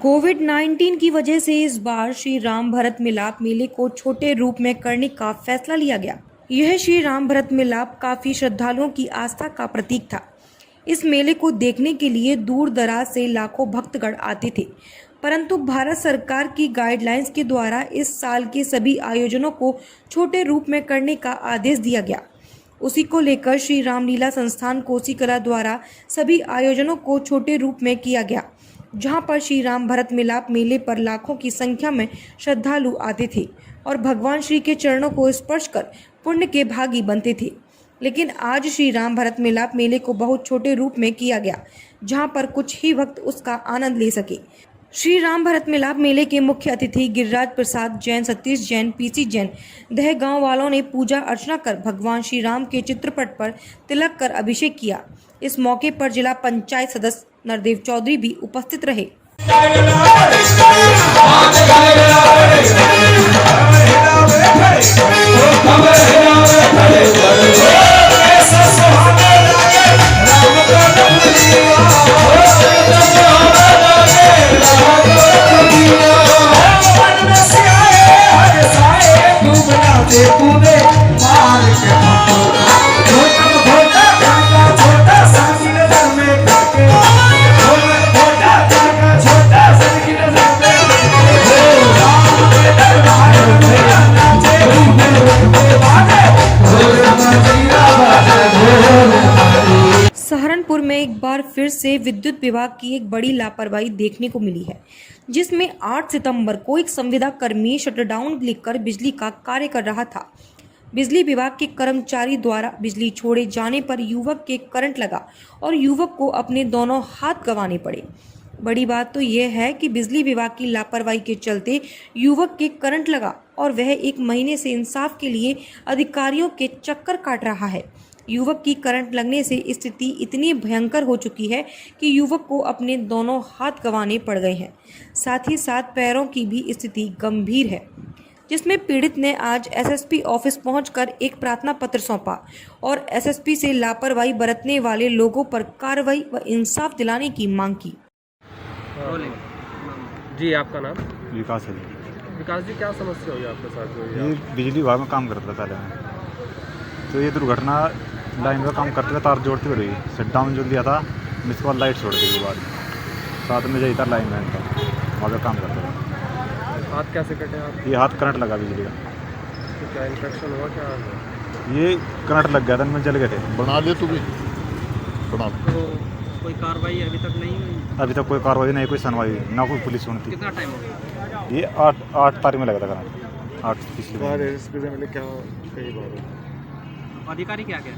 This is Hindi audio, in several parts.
कोविड-19 की वजह से इस बार श्री राम भरत मिलाप मेले को छोटे रूप में करने का फैसला लिया गया। यह श्री राम भरत मिलाप काफी श्रद्धालुओं की आस्था का प्रतीक था। इस मेले को देखने के लिए दूर दराज से लाखों भक्तगण आते थे, परंतु भारत सरकार की गाइडलाइंस के द्वारा इस साल के सभी आयोजनों को छोटे रूप में करने का आदेश दिया गया। उसी को लेकर श्री रामलीला संस्थान कोसीकला द्वारा सभी आयोजनों को छोटे रूप में किया गया, जहां पर श्री राम भरत मिलाप मेले पर लाखों की संख्या में श्रद्धालु आते थे और भगवान श्री के चरणों को स्पर्श कर पुण्य के भागी बनते थे। लेकिन आज श्री राम भरत मिलाप मेले को बहुत छोटे रूप में किया गया, जहां पर कुछ ही भक्त उसका आनंद ले सके। श्री राम भरत मिलाप मेले के मुख्य अतिथि गिरिराज प्रसाद जैन, सतीश जैन, पीसी जैन, दह गांव वालों ने पूजा अर्चना कर भगवान श्री राम के चित्रपट पर तिलक कर अभिषेक किया। इस मौके पर जिला पंचायत सदस्य नरदेव चौधरी भी उपस्थित रहे। सहारनपुर में एक बार फिर से विद्युत विभाग की एक बड़ी लापरवाही देखने को मिली है, जिसमें 8 सितंबर को एक संविदा कर्मी शटडाउन लिखकर बिजली का कार्य कर रहा था। बिजली विभाग के कर्मचारी द्वारा बिजली छोड़े जाने पर युवक के करंट लगा और युवक को अपने दोनों हाथ गंवाने पड़े। बड़ी बात तो यह है कि बिजली विभाग की लापरवाही के चलते युवक के करंट लगा और वह 1 महीने से इंसाफ के लिए अधिकारियों के चक्कर काट रहा है। युवक की करंट लगने से स्थिति इतनी भयंकर हो चुकी है कि युवक को अपने दोनों हाथ गंवाने पड़ गए हैं। साथ ही साथ पैरों की भी स्थिति गंभीर है, जिसमें पीड़ित ने आज एसएसपी ऑफिस पहुंचकर एक प्रार्थना पत्र सौंपा और एसएसपी से लापरवाही बरतने वाले लोगों पर कार्रवाई व इंसाफ दिलाने की मांग की। जी, आपका नाम? विकास है। विकास जी, क्या समस्या हुई आपके साथ? ये बिजली विभाग में काम करता था पहले मैं, तो ये दुर्घटना लाइन का काम करते हुए तार जोड़ते हुए रही। शट डाउन जो दिया था, इसके बाद लाइट छोड़ दी। के बाद साथ में जाइए था लाइन मैन का, वहाँ पर काम करता था। हाथ कैसे कटे आप? ये हाथ करंट लगा बिजली का। तो क्या इन्फेक्शन हुआ क्या? ये करंट लग गया था, मैं जल गए थे। बना ले तू भी बना। तो कोई कार्रवाई अभी तक नहीं हुई? अभी तक कोई कार्रवाई नहीं, कोई सुनवाई ना, कोई पुलिस सुनती। कितना टाइम हो गया? ये 8 तारीख में लगा था करंट। 8 पिछले क्या कई बार अधिकारी क्या कह?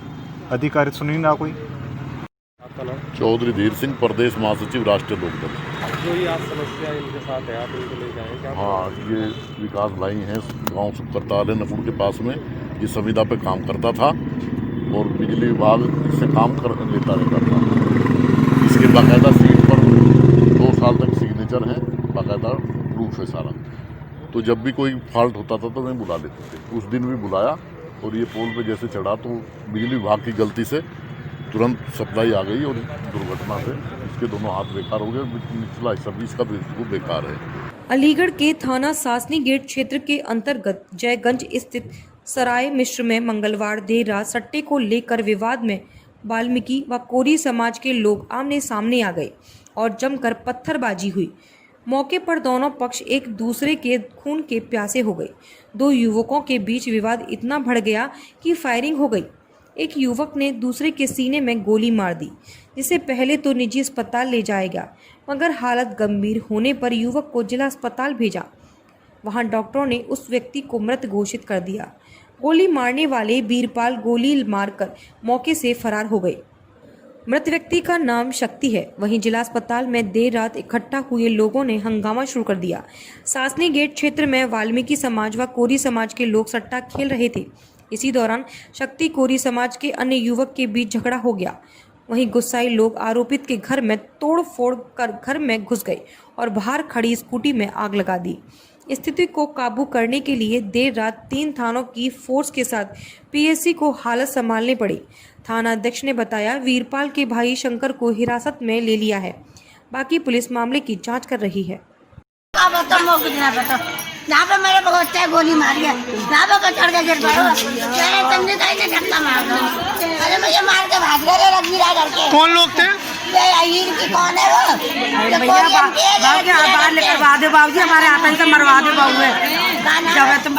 अधिकारी सुनी ना कोई। आपका नाम? चौधरी धीर सिंह, प्रदेश महासचिव, राष्ट्रीय लोकदल। जो ये आज समस्या इनके साथ है, आप इनको ले जाएं क्या? हाँ, ये विकास भाई हैं, गांव करताल है नकुड़ के पास में। ये संविदा पे काम करता था और बिजली विभाग इससे काम कर लेता रहता था। इसके बाकायदा सीट पर 2 साल तक सिग्नेचर है, बाकायदा प्रूफ है सारा। तो जब भी कोई फॉल्ट होता था तो मैं बुला लेते थे। उस दिन भी बुलाया और ये पोल पे जैसे चढ़ा तो बिजली विभाग की गलती से तुरंत सप्लाई आ गई और दुर्घटना से इसके दोनों हाथ बेकार हो गए। निचला हिस्सा भी इसका बिल्कुल बेकार है। अलीगढ़ के थाना सासनी गेट क्षेत्र के अंतर्गत जयगंज स्थित सराय मिश्र में मंगलवार देर रात सट्टे को लेकर विवाद में वाल्मीकि व कोरी समाज के लोग आमने सामने आ गए और जमकर पत्थरबाजी हुई। मौके पर दोनों पक्ष एक दूसरे के खून के प्यासे हो गए। 2 युवकों के बीच विवाद इतना बढ़ गया कि फायरिंग हो गई। एक युवक ने दूसरे के सीने में गोली मार दी, जिसे पहले तो निजी अस्पताल ले जाया गया, मगर हालत गंभीर होने पर युवक को जिला अस्पताल भेजा। वहां डॉक्टरों ने उस व्यक्ति को मृत घोषित कर दिया। गोली मारने वाले वीरपाल गोली मारकर मौके से फरार हो गए। मृत व्यक्ति का नाम शक्ति है। वहीं जिला अस्पताल में देर रात इकट्ठा हुए लोगों ने हंगामा शुरू कर दिया। सासनी गेट क्षेत्र में वाल्मीकि समाज व कोरी समाज के लोग सट्टा खेल रहे थे। इसी दौरान शक्ति कोरी समाज के अन्य युवक के बीच झगड़ा हो गया। वहीं गुस्साए लोग आरोपित के घर में तोड़फोड़ कर घर में घुस गए और बाहर खड़ी स्कूटी में आग लगा दी। स्थिति को काबू करने के लिए देर रात 3 थानों की फोर्स के साथ पीएससी को हालत संभालनी पड़ी। थाना अध्यक्ष ने बताया, वीरपाल के भाई शंकर को हिरासत में ले लिया है। बाकी पुलिस मामले की जांच कर रही है। अब तो मौके ना पता जहाँ पे मेरे बच्चे गोली मारी है जहाँ पे चढ़ के गिर पड़ो मैंने तंजे ताई ने धक्का मार दो अरे मुझे मार के भाग गए रघुवीरा करके। कौन लोग थे? ये अहीर की कौन है वो? बाहर लेकर वाह दे बाबू जी हमारे हाथ से मरवा दे बाबू जब तुम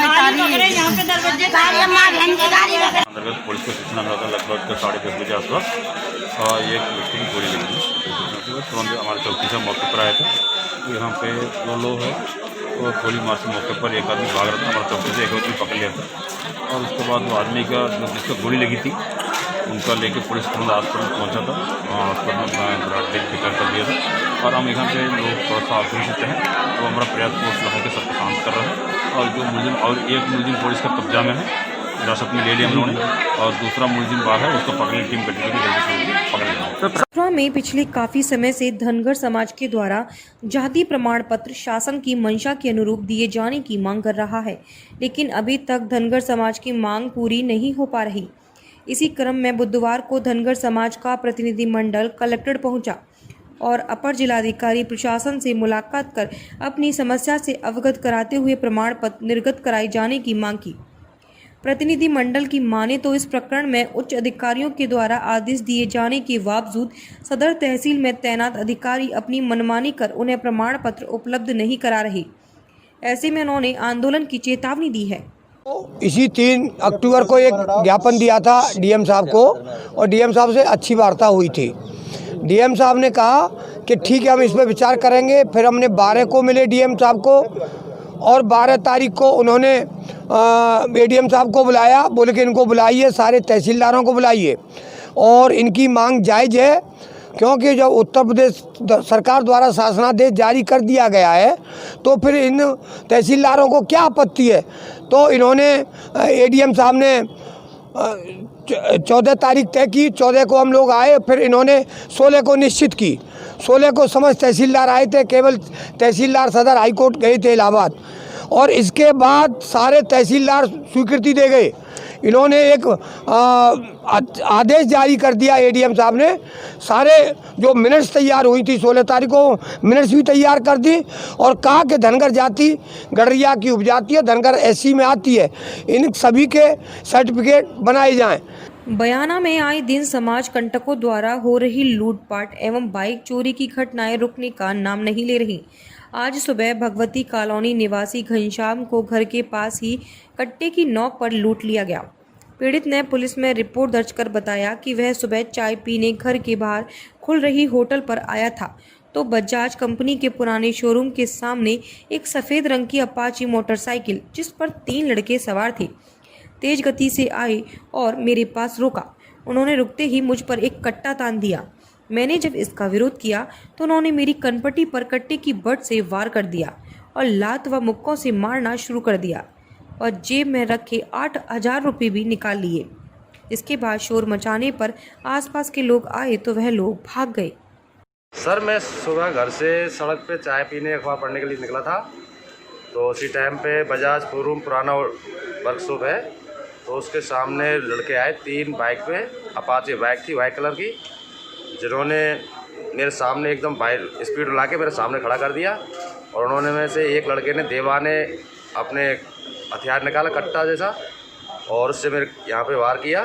अंतर्गत पुलिस को सूचना मिला था लगभग 10:30 बजे आसपास एक व्यक्ति की गोली लगी। तुरंत हमारे चौकी से मौके पर आए थे। यहाँ पे 2 लोग हैं और गोली मार से मौके पर एक आदमी भाग रहा था। हमारे चौकी से एक आदमी पकड़ लिया था और उसके बाद वो आदमी का जिसको गोली लगी थी उनका लेके पुलिस तुरंत हॉस्पिटल पहुँचा था। वहाँ हॉस्पिटल में ब्लड टेस्ट कर दिया था और हम यहाँ पे लोग थोड़ा सा आक्रोशित हैं तो हमारा प्रयास फोर्स लगा के सबको शांत कर रहे हैं और जो मुलजिम और एक मुलजिम पुलिस का कब्जा में है हिरासत में ले लिया हम लोगों ने और दूसरा मुलजिम बाहर है उसको पकड़ने की टीम गठित की जल्दी से पकड़ लिया। मथुरा में पिछले काफी समय से धनगर समाज के द्वारा जाति प्रमाण पत्र शासन की मंशा के अनुरूप दिए जाने की मांग कर रहा है, लेकिन अभी तक धनगर समाज की मांग पूरी नहीं हो पा रही। इसी क्रम में बुधवार को धनगर समाज का प्रतिनिधिमंडल कलेक्ट्रेट पहुंचा और अपर जिलाधिकारी प्रशासन से मुलाकात कर अपनी समस्या से अवगत कराते हुए प्रमाण पत्र निर्गत कराए जाने की मांग की। प्रतिनिधिमंडल की माने तो इस प्रकरण में उच्च अधिकारियों के द्वारा आदेश दिए जाने के बावजूद सदर तहसील में तैनात अधिकारी अपनी मनमानी कर उन्हें प्रमाण पत्र उपलब्ध नहीं करा रहे। ऐसे में उन्होंने आंदोलन की चेतावनी दी है। इसी 3 अक्टूबर को एक ज्ञापन दिया था डीएम साहब को और डीएम साहब से अच्छी वार्ता हुई थी। डीएम साहब ने कहा कि ठीक है हम इस पर विचार करेंगे। फिर हमने 12 को मिले डीएम साहब को और 12 तारीख को उन्होंने एडीएम साहब को बुलाया, बोले कि इनको बुलाइए, सारे तहसीलदारों को बुलाइए और इनकी मांग जायज़ है क्योंकि जब उत्तर प्रदेश सरकार द्वारा शासनादेश जारी कर दिया गया है तो फिर इन तहसीलदारों को क्या आपत्ति है। तो इन्होंने एडीएम साहब ने 14 तारीख तय की, 14 को हम लोग आए, फिर इन्होंने 16 को निश्चित की। 16 को समस्त तहसीलदार आए थे, केवल तहसीलदार सदर हाईकोर्ट गए थे इलाहाबाद और इसके बाद सारे तहसीलदार स्वीकृति दे गए। इन्होंने एक आदेश जारी कर दिया एडीएम साहब ने, सारे जो मिनट्स तैयार हुई थी 16 तारीख को मिनट्स भी तैयार कर दी और कहा कि धनगर जाति गडरिया की उपजाति है, धनगर एससी में आती है, इन सभी के सर्टिफिकेट बनाए जाएं। बयाना में आए दिन समाज कंटकों द्वारा हो रही लूटपाट एवं बाइक चोरी की घटनाएं रुकने का नाम नहीं ले रही। आज सुबह भगवती कॉलोनी निवासी घनश्याम को घर के पास ही कट्टे की नोक पर लूट लिया गया। पीड़ित ने पुलिस में रिपोर्ट दर्ज कर बताया कि वह सुबह चाय पीने घर के बाहर खुल रही होटल पर आया था तो बजाज कंपनी के पुराने शोरूम के सामने एक सफ़ेद रंग की अपाची मोटरसाइकिल जिस पर 3 लड़के सवार थे तेज गति से आए और मेरे पास रोका। उन्होंने रुकते ही मुझ पर एक कट्टा तान दिया। मैंने जब इसका विरोध किया तो उन्होंने मेरी कनपटी पर कट्टे की बट से वार कर दिया और लात व मुक्कों से मारना शुरू कर दिया और जेब में रखे 8,000 रुपये भी निकाल लिए। इसके बाद शोर मचाने पर आसपास के लोग आए तो वह लोग भाग गए। सर मैं सुबह घर से सड़क पे चाय पीने अखबार पढ़ने के लिए निकला था तो उसी टाइम पे बजाज शोरूम पुराना वर्कशॉप है तो उसके सामने लड़के आए 3 बाइक पे, अपाचे बाइक थी वाइट कलर की, जिन्होंने मेरे सामने एकदम स्पीड ला के मेरे सामने खड़ा कर दिया और उन्होंने में से एक लड़के ने देवा ने अपने हथियार निकाला कट्टा जैसा और उससे मेरे यहाँ पे वार किया